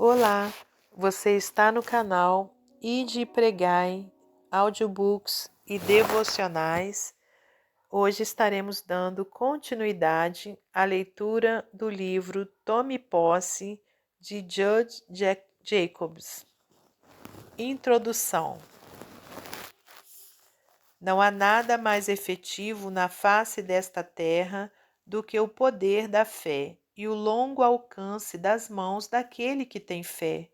Olá, você está no canal Ide e Pregai, audiobooks e devocionais. Hoje estaremos dando continuidade à leitura do livro Tome Posse, de Judge Jacobs. Introdução. Não há nada mais efetivo na face desta terra do que o poder da fé e o longo alcance das mãos daquele que tem fé.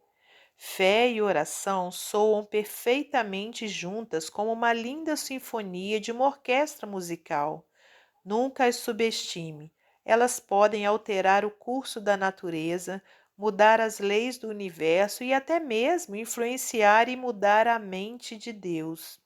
Fé e oração soam perfeitamente juntas como uma linda sinfonia de uma orquestra musical. Nunca as subestime. Elas podem alterar o curso da natureza, mudar as leis do universo e até mesmo influenciar e mudar a mente de Deus.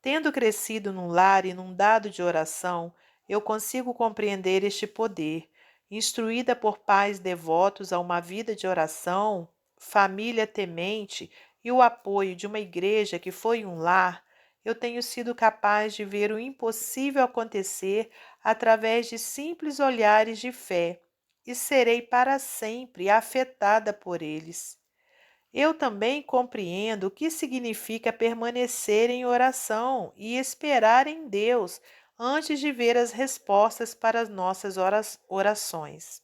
Tendo crescido num lar inundado de oração, eu consigo compreender este poder. Instruída por pais devotos a uma vida de oração, família temente e o apoio de uma igreja que foi um lar, eu tenho sido capaz de ver o impossível acontecer através de simples olhares de fé e serei para sempre afetada por eles. Eu também compreendo o que significa permanecer em oração e esperar em Deus antes de ver as respostas para as nossas orações.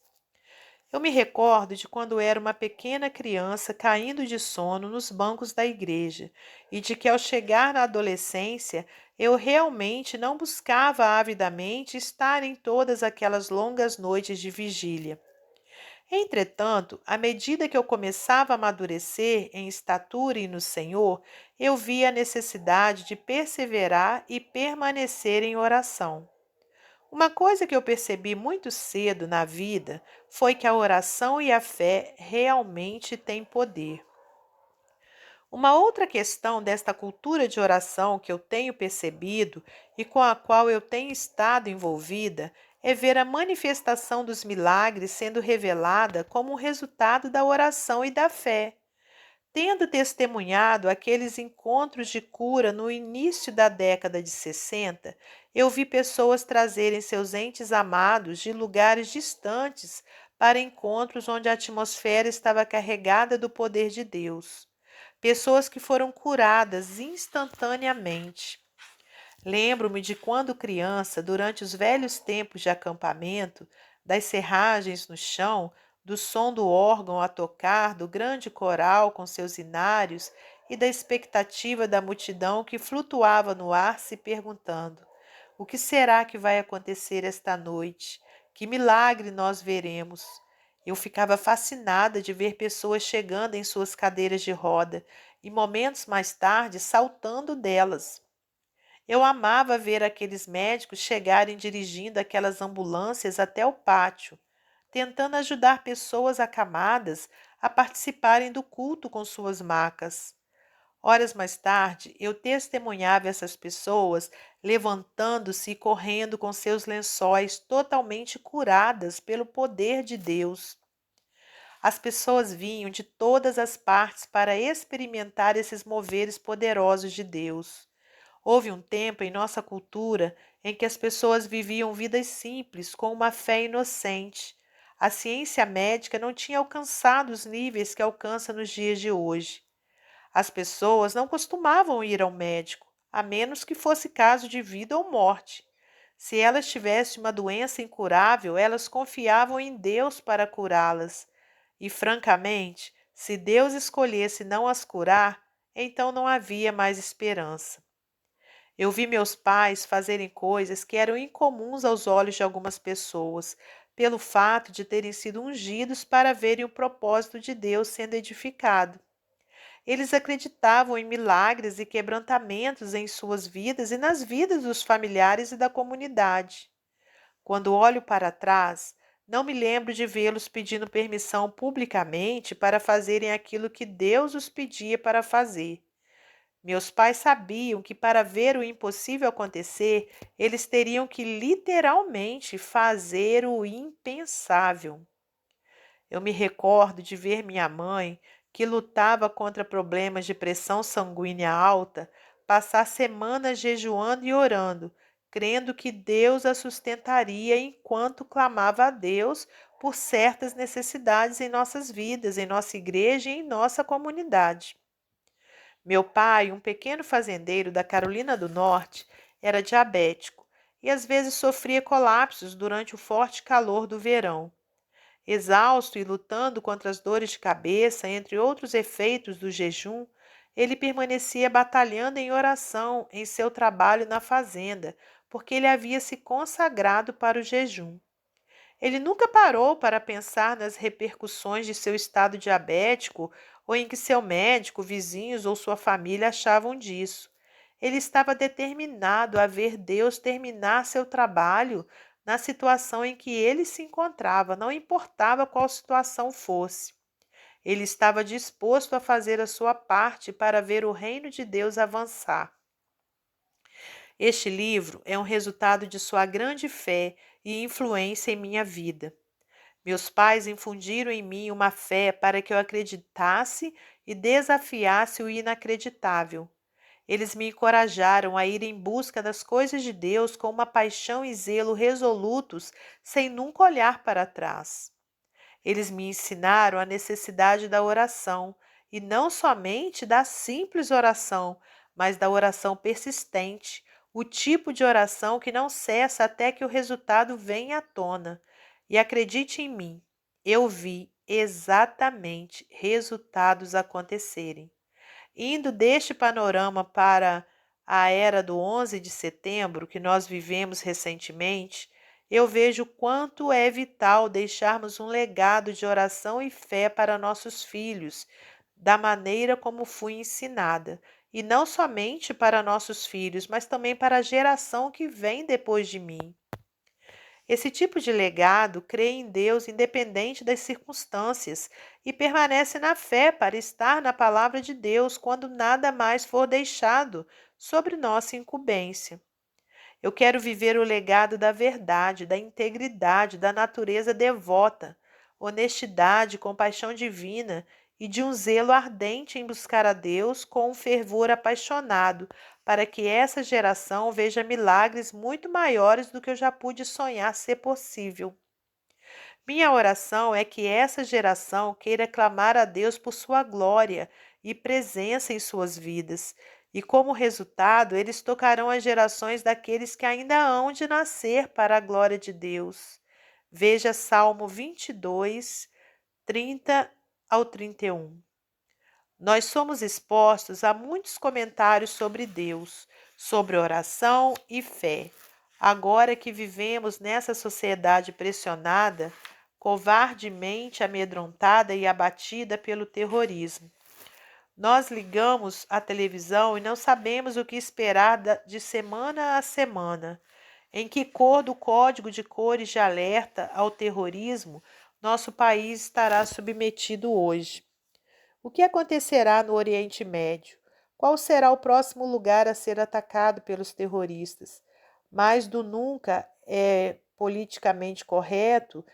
Eu me recordo de quando era uma pequena criança caindo de sono nos bancos da igreja e de que ao chegar na adolescência eu realmente não buscava avidamente estar em todas aquelas longas noites de vigília. Entretanto, à medida que eu começava a amadurecer em estatura e no Senhor, eu via a necessidade de perseverar e permanecer em oração. Uma coisa que eu percebi muito cedo na vida foi que a oração e a fé realmente têm poder. Uma outra questão desta cultura de oração que eu tenho percebido e com a qual eu tenho estado envolvida é ver a manifestação dos milagres sendo revelada como um resultado da oração e da fé. Tendo testemunhado aqueles encontros de cura no início da década de 60, eu vi pessoas trazerem seus entes amados de lugares distantes para encontros onde a atmosfera estava carregada do poder de Deus. Pessoas que foram curadas instantaneamente. Lembro-me de quando criança, durante os velhos tempos de acampamento, das serragens no chão, do som do órgão a tocar, do grande coral com seus inários e da expectativa da multidão que flutuava no ar se perguntando: o que será que vai acontecer esta noite? Que milagre nós veremos? Eu ficava fascinada de ver pessoas chegando em suas cadeiras de roda e momentos mais tarde saltando delas. Eu amava ver aqueles médicos chegarem dirigindo aquelas ambulâncias até o pátio, tentando ajudar pessoas acamadas a participarem do culto com suas macas. Horas mais tarde, eu testemunhava essas pessoas levantando-se e correndo com seus lençóis totalmente curadas pelo poder de Deus. As pessoas vinham de todas as partes para experimentar esses moveres poderosos de Deus. Houve um tempo em nossa cultura em que as pessoas viviam vidas simples, com uma fé inocente. A ciência médica não tinha alcançado os níveis que alcança nos dias de hoje. As pessoas não costumavam ir ao médico, a menos que fosse caso de vida ou morte. Se elas tivessem uma doença incurável, elas confiavam em Deus para curá-las. E, francamente, se Deus escolhesse não as curar, então não havia mais esperança. Eu vi meus pais fazerem coisas que eram incomuns aos olhos de algumas pessoas, pelo fato de terem sido ungidos para verem o propósito de Deus sendo edificado. Eles acreditavam em milagres e quebrantamentos em suas vidas e nas vidas dos familiares e da comunidade. Quando olho para trás, não me lembro de vê-los pedindo permissão publicamente para fazerem aquilo que Deus os pedia para fazer. Meus pais sabiam que para ver o impossível acontecer, eles teriam que literalmente fazer o impensável. Eu me recordo de ver minha mãe, que lutava contra problemas de pressão sanguínea alta, passar semanas jejuando e orando, crendo que Deus a sustentaria enquanto clamava a Deus por certas necessidades em nossas vidas, em nossa igreja e em nossa comunidade. Meu pai, um pequeno fazendeiro da Carolina do Norte, era diabético e às vezes sofria colapsos durante o forte calor do verão. Exausto e lutando contra as dores de cabeça, entre outros efeitos do jejum, ele permanecia batalhando em oração em seu trabalho na fazenda, porque ele havia se consagrado para o jejum. Ele nunca parou para pensar nas repercussões de seu estado diabético ou em que seu médico, vizinhos ou sua família achavam disso. Ele estava determinado a ver Deus terminar seu trabalho na situação em que ele se encontrava, não importava qual situação fosse. Ele estava disposto a fazer a sua parte para ver o reino de Deus avançar. Este livro é um resultado de sua grande fé e influência em minha vida. Meus pais infundiram em mim uma fé para que eu acreditasse e desafiasse o inacreditável. Eles me encorajaram a ir em busca das coisas de Deus com uma paixão e zelo resolutos, sem nunca olhar para trás. Eles me ensinaram a necessidade da oração, e não somente da simples oração, mas da oração persistente, o tipo de oração que não cessa até que o resultado venha à tona. E acredite em mim, eu vi exatamente resultados acontecerem. Indo deste panorama para a era do 11 de setembro, que nós vivemos recentemente, eu vejo quanto é vital deixarmos um legado de oração e fé para nossos filhos, da maneira como fui ensinada, e não somente para nossos filhos, mas também para a geração que vem depois de mim. Esse tipo de legado crê em Deus independente das circunstâncias e permanece na fé para estar na palavra de Deus quando nada mais for deixado sobre nossa incumbência. Eu quero viver o legado da verdade, da integridade, da natureza devota, honestidade, compaixão divina e de um zelo ardente em buscar a Deus com um fervor apaixonado, para que essa geração veja milagres muito maiores do que eu já pude sonhar ser possível. Minha oração é que essa geração queira clamar a Deus por sua glória e presença em suas vidas, e como resultado, eles tocarão as gerações daqueles que ainda hão de nascer para a glória de Deus. Veja Salmo 22, 30 ao 31. Nós somos expostos a muitos comentários sobre Deus, sobre oração e fé. Agora que vivemos nessa sociedade pressionada, covardemente amedrontada e abatida pelo terrorismo. Nós ligamos a televisão e não sabemos o que esperar de semana a semana. Em que cor do código de cores de alerta ao terrorismo nosso país estará submetido hoje? O que acontecerá no Oriente Médio? Qual será o próximo lugar a ser atacado pelos terroristas? Mais do nunca é politicamente correto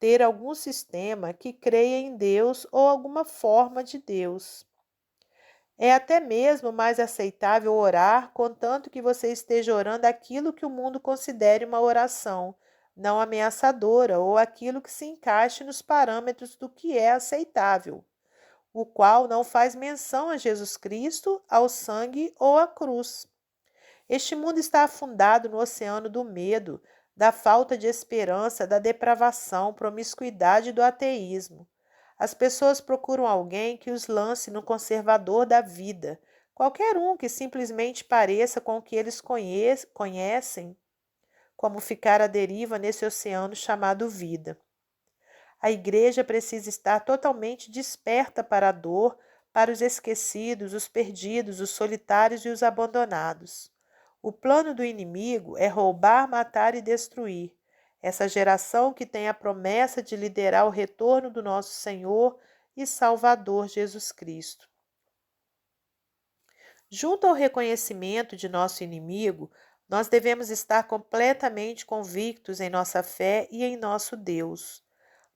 ter algum sistema que creia em Deus ou alguma forma de Deus. É até mesmo mais aceitável orar, contanto que você esteja orando aquilo que o mundo considere uma oração, não ameaçadora, ou aquilo que se encaixe nos parâmetros do que é aceitável, o qual não faz menção a Jesus Cristo, ao sangue ou à cruz. Este mundo está afundado no oceano do medo, da falta de esperança, da depravação, promiscuidade e do ateísmo. As pessoas procuram alguém que os lance no conservador da vida, qualquer um que simplesmente pareça com o que eles conhecem, como ficar à deriva nesse oceano chamado vida. A igreja precisa estar totalmente desperta para a dor, para os esquecidos, os perdidos, os solitários e os abandonados. O plano do inimigo é roubar, matar e destruir. Essa geração que tem a promessa de liderar o retorno do nosso Senhor e Salvador Jesus Cristo. Junto ao reconhecimento de nosso inimigo, nós devemos estar completamente convictos em nossa fé e em nosso Deus.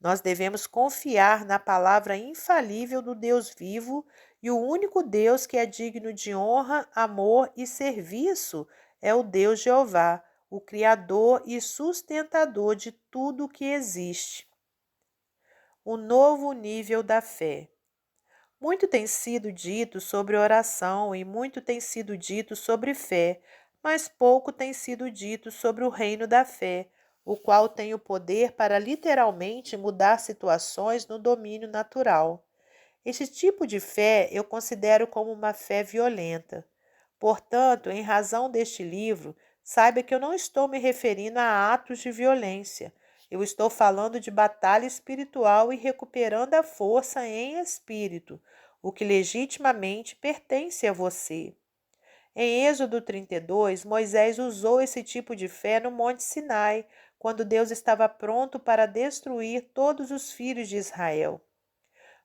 Nós devemos confiar na palavra infalível do Deus vivo e o único Deus que é digno de honra, amor e serviço é o Deus Jeová, o Criador e sustentador de tudo o que existe. o novo nível da fé. Muito tem sido dito sobre oração e muito tem sido dito sobre fé, mas pouco tem sido dito sobre o reino da fé, o qual tem o poder para literalmente mudar situações no domínio natural. Este tipo de fé eu considero como uma fé violenta. Portanto, em razão deste livro, saiba que eu não estou me referindo a atos de violência. Eu estou falando de batalha espiritual e recuperando a força em espírito, o que legitimamente pertence a você. Em Êxodo 32, Moisés usou esse tipo de fé no Monte Sinai, quando Deus estava pronto para destruir todos os filhos de Israel.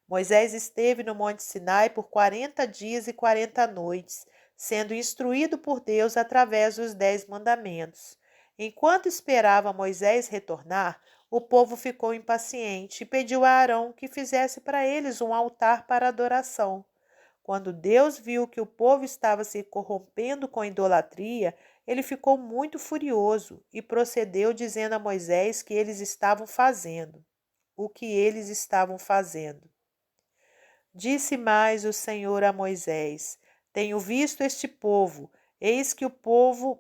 Moisés esteve no Monte Sinai por 40 dias e 40 noites, sendo instruído por Deus através dos 10 mandamentos. Enquanto esperava Moisés retornar, o povo ficou impaciente e pediu a Arão que fizesse para eles um altar para adoração. Quando Deus viu que o povo estava se corrompendo com idolatria, ele ficou muito furioso e procedeu dizendo a Moisés que eles estavam fazendo. O que eles estavam fazendo. Disse mais o Senhor a Moisés: Tenho visto este povo, eis que o povo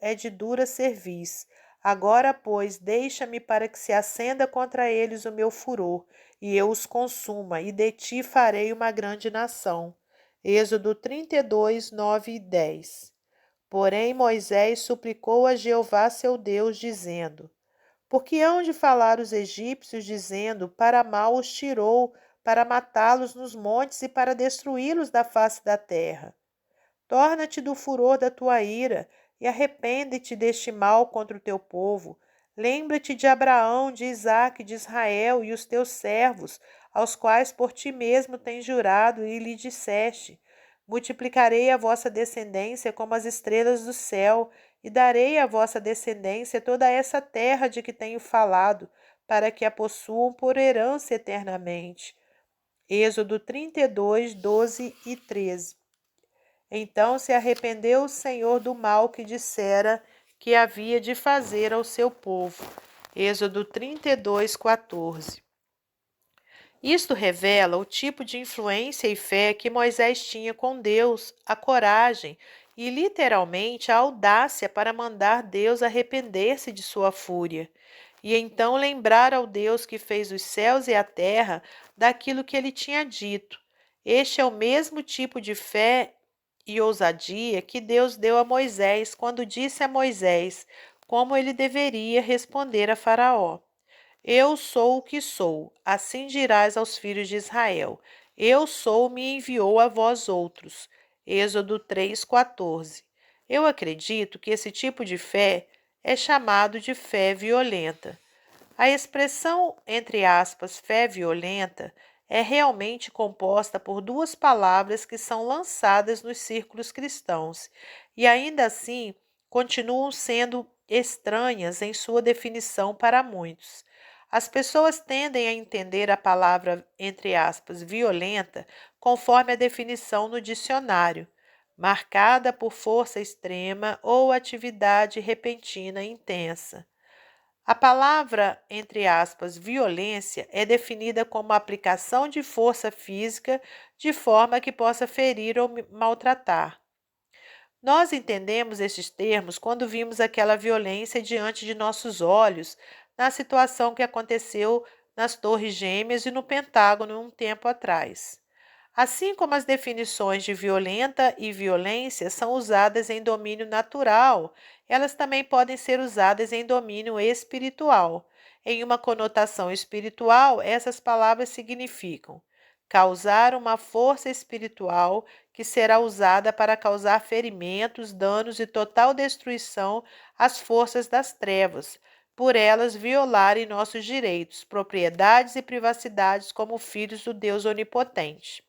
é de dura cerviz. Agora, pois, deixa-me para que se acenda contra eles o meu furor, e eu os consuma, e de ti farei uma grande nação. Êxodo 32, 9 e 10. Porém, Moisés suplicou a Jeová seu Deus, dizendo: Porque hão de falar os egípcios, dizendo: Para mal os tirou, para matá-los nos montes e para destruí-los da face da terra. Torna-te do furor da tua ira e arrepende-te deste mal contra o teu povo. Lembra-te de Abraão, de Isaque, de Israel e os teus servos, aos quais por ti mesmo tens jurado, e lhe disseste: Multiplicarei a vossa descendência como as estrelas do céu, e darei à vossa descendência toda essa terra de que tenho falado, para que a possuam por herança eternamente. Êxodo 32, 12 e 13. Então se arrependeu o Senhor do mal que dissera que havia de fazer ao seu povo. Êxodo 32, 14. Isto revela o tipo de influência e fé que Moisés tinha com Deus, a coragem e, literalmente, a audácia para mandar Deus arrepender-se de sua fúria, e então lembrar ao Deus que fez os céus e a terra daquilo que ele tinha dito. Este é o mesmo tipo de fé e ousadia que Deus deu a Moisés quando disse a Moisés como ele deveria responder a Faraó. Eu sou o que sou, assim dirás aos filhos de Israel. Eu sou, me enviou a vós outros. Êxodo 3,14. Eu acredito que esse tipo de fé é chamado de fé violenta. A expressão, entre aspas, fé violenta, é realmente composta por duas palavras que são lançadas nos círculos cristãos e ainda assim continuam sendo estranhas em sua definição para muitos. As pessoas tendem a entender a palavra, entre aspas, violenta, conforme a definição no dicionário, marcada por força extrema ou atividade repentina intensa. A palavra, entre aspas, violência é definida como a aplicação de força física de forma que possa ferir ou maltratar. Nós entendemos estes termos quando vimos aquela violência diante de nossos olhos na situação que aconteceu nas Torres Gêmeas e no Pentágono um tempo atrás. Assim como as definições de violenta e violência são usadas em domínio natural, elas também podem ser usadas em domínio espiritual. Em uma conotação espiritual, essas palavras significam causar uma força espiritual que será usada para causar ferimentos, danos e total destruição às forças das trevas, por elas violarem nossos direitos, propriedades e privacidades como filhos do Deus Onipotente.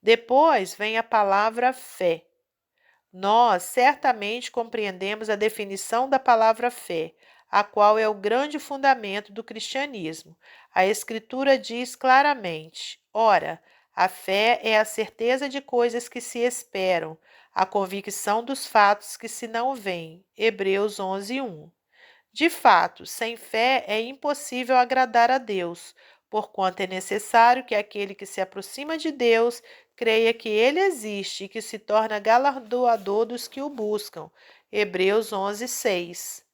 Depois vem a palavra fé. Nós certamente compreendemos a definição da palavra fé, a qual é o grande fundamento do cristianismo. A Escritura diz claramente: ora, a fé é a certeza de coisas que se esperam, a convicção dos fatos que se não veem. Hebreus 11, 1. De fato, sem fé é impossível agradar a Deus, porquanto é necessário que aquele que se aproxima de Deus creia que ele existe e que se torna galardoador dos que o buscam. Hebreus 11, 6.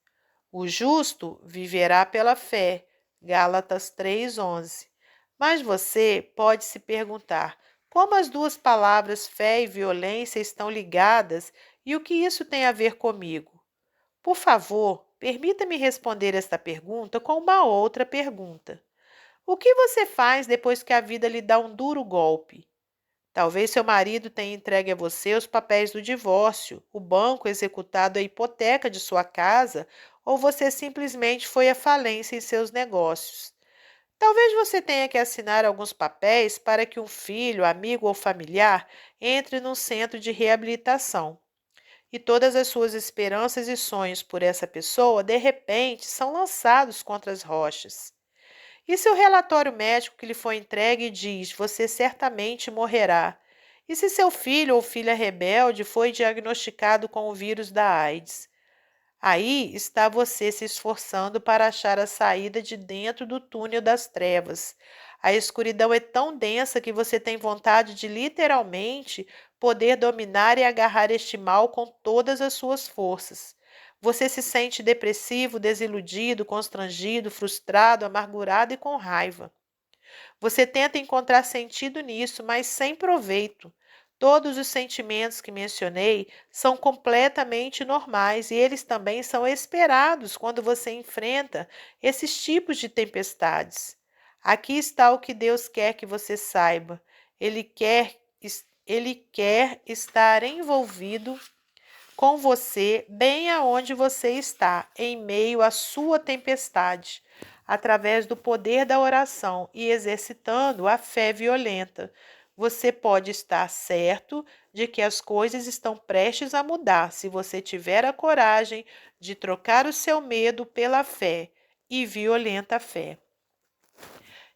O justo viverá pela fé. Gálatas 3:11. Mas você pode se perguntar: como as duas palavras fé e violência estão ligadas e o que isso tem a ver comigo? Por favor, permita-me responder esta pergunta com uma outra pergunta. O que você faz depois que a vida lhe dá um duro golpe? Talvez seu marido tenha entregue a você os papéis do divórcio, o banco executado a hipoteca de sua casa, ou você simplesmente foi à falência em seus negócios. Talvez você tenha que assinar alguns papéis para que um filho, amigo ou familiar entre num centro de reabilitação. E todas as suas esperanças e sonhos por essa pessoa, de repente, são lançados contra as rochas. E se o relatório médico que lhe foi entregue diz: você certamente morrerá? E se seu filho ou filha rebelde foi diagnosticado com o vírus da AIDS? Aí está você se esforçando para achar a saída de dentro do túnel das trevas. A escuridão é tão densa que você tem vontade de literalmente poder dominar e agarrar este mal com todas as suas forças. Você se sente depressivo, desiludido, constrangido, frustrado, amargurado e com raiva. Você tenta encontrar sentido nisso, mas sem proveito. Todos os sentimentos que mencionei são completamente normais e eles também são esperados quando você enfrenta esses tipos de tempestades. Aqui está o que Deus quer que você saiba. Ele quer estar envolvido com você bem aonde você está, em meio à sua tempestade, através do poder da oração e exercitando a fé violenta. Você pode estar certo de que as coisas estão prestes a mudar se você tiver a coragem de trocar o seu medo pela fé e violenta fé.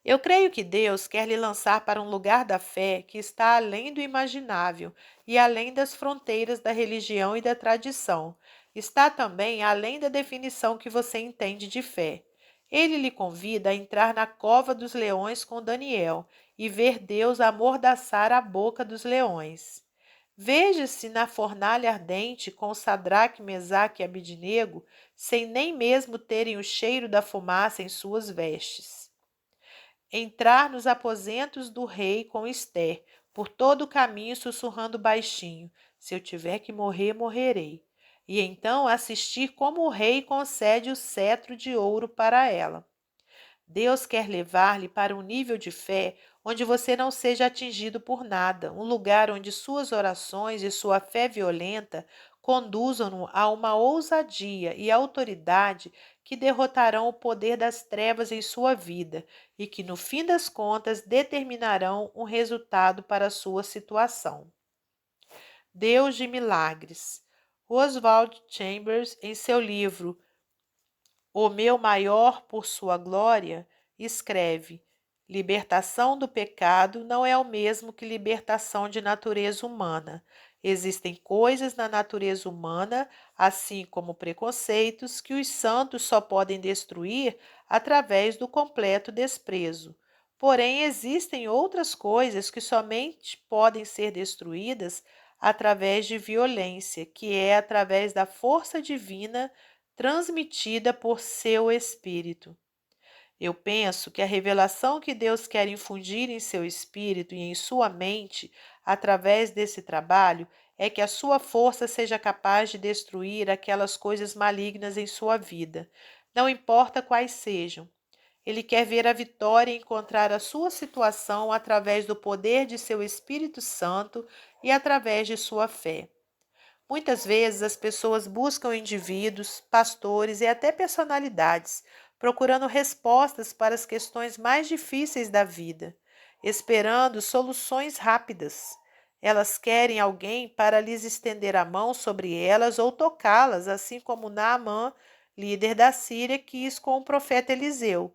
Eu creio que Deus quer lhe lançar para um lugar da fé que está além do imaginável e além das fronteiras da religião e da tradição. Está também além da definição que você entende de fé. Ele lhe convida a entrar na cova dos leões com Daniel e ver Deus amordaçar a boca dos leões. Veja-se na fornalha ardente com Sadraque, Mesaque e Abidnego, sem nem mesmo terem o cheiro da fumaça em suas vestes. Entrar nos aposentos do rei com Ester, por todo o caminho sussurrando baixinho: se eu tiver que morrer, morrerei. E então assistir como o rei concede o cetro de ouro para ela. Deus quer levar-lhe para um nível de fé onde você não seja atingido por nada, um lugar onde suas orações e sua fé violenta conduzam-no a uma ousadia e autoridade que derrotarão o poder das trevas em sua vida e que, no fim das contas, determinarão um resultado para a sua situação. Deus de Milagres. Oswald Chambers, em seu livro O Meu Maior por Sua Glória, escreve: libertação do pecado não é o mesmo que libertação de natureza humana. Existem coisas na natureza humana, assim como preconceitos, que os santos só podem destruir através do completo desprezo. Porém, existem outras coisas que somente podem ser destruídas através de violência, que é através da força divina transmitida por seu espírito. Eu penso que a revelação que Deus quer infundir em seu espírito e em sua mente, através desse trabalho, é que a sua força seja capaz de destruir aquelas coisas malignas em sua vida, não importa quais sejam. Ele quer ver a vitória e encontrar a sua situação através do poder de seu Espírito Santo e através de sua fé. Muitas vezes as pessoas buscam indivíduos, pastores e até personalidades, procurando respostas para as questões mais difíceis da vida, esperando soluções rápidas. Elas querem alguém para lhes estender a mão sobre elas ou tocá-las, assim como Naamã, líder da Síria, quis com o profeta Eliseu.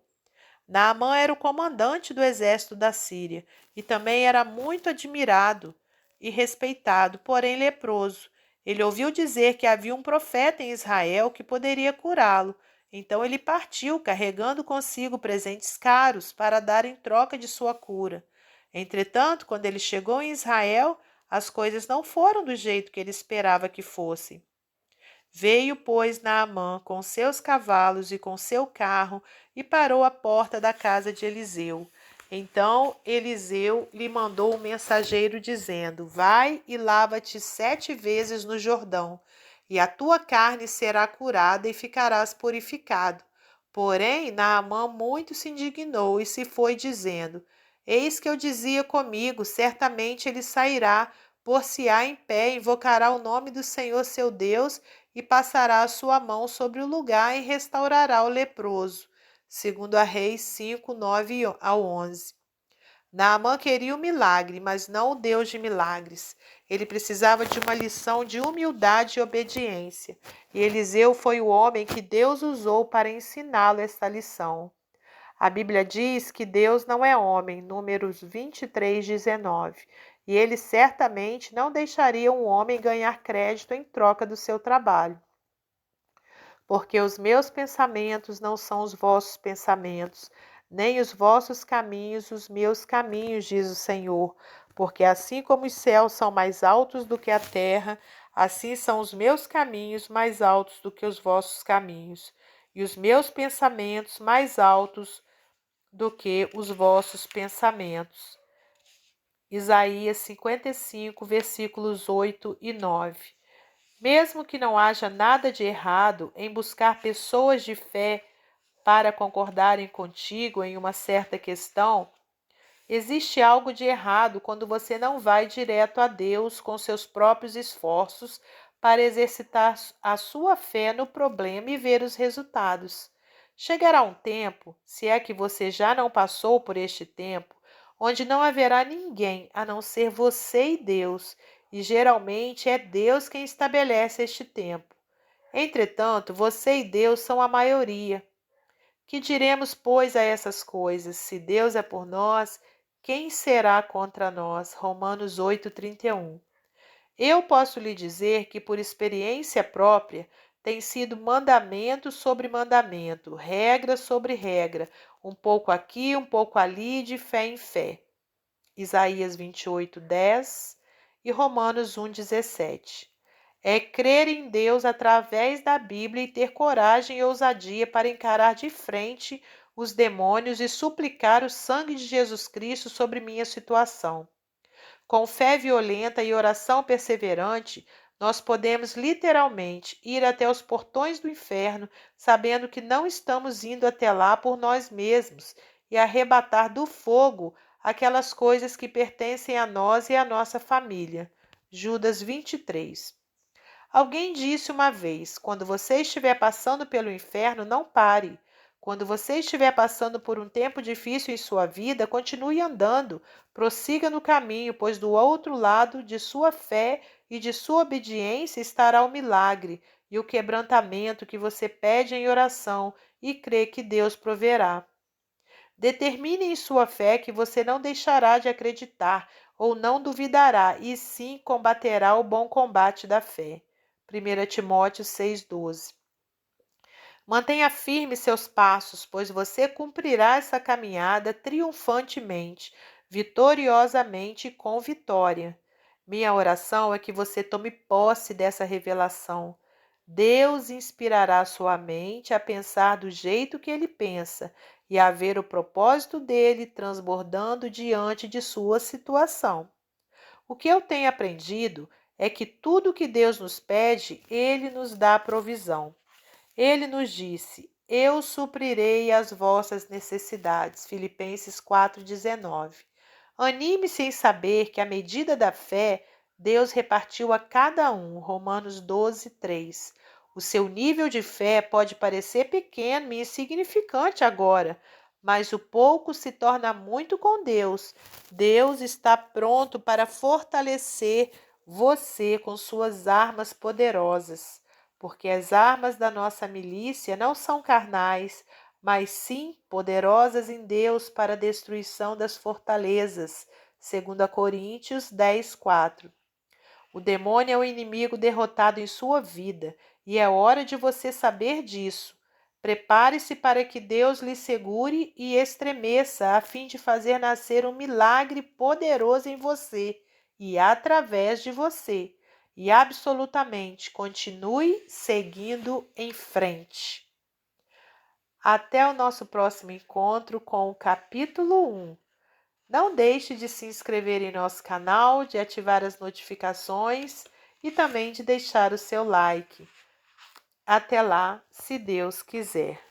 Naamã era o comandante do exército da Síria e também era muito admirado e respeitado, porém leproso. Ele ouviu dizer que havia um profeta em Israel que poderia curá-lo, Então ele partiu, carregando consigo presentes caros para dar em troca de sua cura. Entretanto, quando ele chegou em Israel, as coisas não foram do jeito que ele esperava que fossem. Veio, pois, Naamã com seus cavalos e com seu carro e parou à porta da casa de Eliseu. Então Eliseu lhe mandou um mensageiro dizendo: Vai e lava-te 7 vezes no Jordão, e a tua carne será curada e ficarás purificado. Porém, Naamã muito se indignou e se foi dizendo: Eis que eu dizia comigo, certamente ele sairá, por-se-á em pé, invocará o nome do Senhor seu Deus e passará a sua mão sobre o lugar e restaurará o leproso. Segundo a Reis 5, 9 ao 11. Naamã queria o milagre, mas não o Deus de milagres. Ele precisava de uma lição de humildade e obediência. E Eliseu foi o homem que Deus usou para ensiná-lo esta lição. A Bíblia diz que Deus não é homem, Números 23, 19. E ele certamente não deixaria um homem ganhar crédito em troca do seu trabalho. Porque os meus pensamentos não são os vossos pensamentos, nem os vossos caminhos os meus caminhos, diz o Senhor. Porque assim como os céus são mais altos do que a terra, assim são os meus caminhos mais altos do que os vossos caminhos, e os meus pensamentos mais altos do que os vossos pensamentos. Isaías 55, versículos 8 e 9. Mesmo que não haja nada de errado em buscar pessoas de fé para concordarem contigo em uma certa questão, existe algo de errado quando você não vai direto a Deus com seus próprios esforços para exercitar a sua fé no problema e ver os resultados. Chegará um tempo, se é que você já não passou por este tempo, onde não haverá ninguém a não ser você e Deus, e geralmente é Deus quem estabelece este tempo. Entretanto, você e Deus são a maioria. Que diremos, pois, a essas coisas? Se Deus é por nós, quem será contra nós? Romanos 8:31. Eu posso lhe dizer que, por experiência própria, tem sido mandamento sobre mandamento, regra sobre regra, um pouco aqui, um pouco ali, de fé em fé. Isaías 28:10 e Romanos 1:17. É crer em Deus através da Bíblia e ter coragem e ousadia para encarar de frente os demônios e suplicar o sangue de Jesus Cristo sobre minha situação. Com fé violenta e oração perseverante, nós podemos literalmente ir até os portões do inferno, sabendo que não estamos indo até lá por nós mesmos, e arrebatar do fogo aquelas coisas que pertencem a nós e à nossa família. Judas 23. Alguém disse uma vez: quando você estiver passando pelo inferno, não pare. Quando você estiver passando por um tempo difícil em sua vida, continue andando, prossiga no caminho, pois do outro lado de sua fé e de sua obediência estará o milagre e o quebrantamento que você pede em oração e crê que Deus proverá. Determine em sua fé que você não deixará de acreditar ou não duvidará, e sim combaterá o bom combate da fé. 1 Timóteo 6,12. Mantenha firmes seus passos, pois você cumprirá essa caminhada triunfantemente, vitoriosamente e com vitória. Minha oração é que você tome posse dessa revelação. Deus inspirará sua mente a pensar do jeito que ele pensa e a ver o propósito dele transbordando diante de sua situação. O que eu tenho aprendido é que tudo que Deus nos pede, ele nos dá provisão. Ele nos disse: Eu suprirei as vossas necessidades. Filipenses 4,19. Anime-se em saber que, à medida da fé, Deus repartiu a cada um. Romanos 12:3. O seu nível de fé pode parecer pequeno e insignificante agora, mas o pouco se torna muito com Deus. Deus está pronto para fortalecer você com suas armas poderosas, porque as armas da nossa milícia não são carnais, mas sim poderosas em Deus para a destruição das fortalezas. 2 Coríntios 10:4. O demônio é o inimigo derrotado em sua vida, e é hora de você saber disso. Prepare-se para que Deus lhe segure e estremeça, a fim de fazer nascer um milagre poderoso em você e através de você. E absolutamente continue seguindo em frente. Até o nosso próximo encontro com o capítulo 1. Não deixe de se inscrever em nosso canal, de ativar as notificações e também de deixar o seu like. Até lá, se Deus quiser.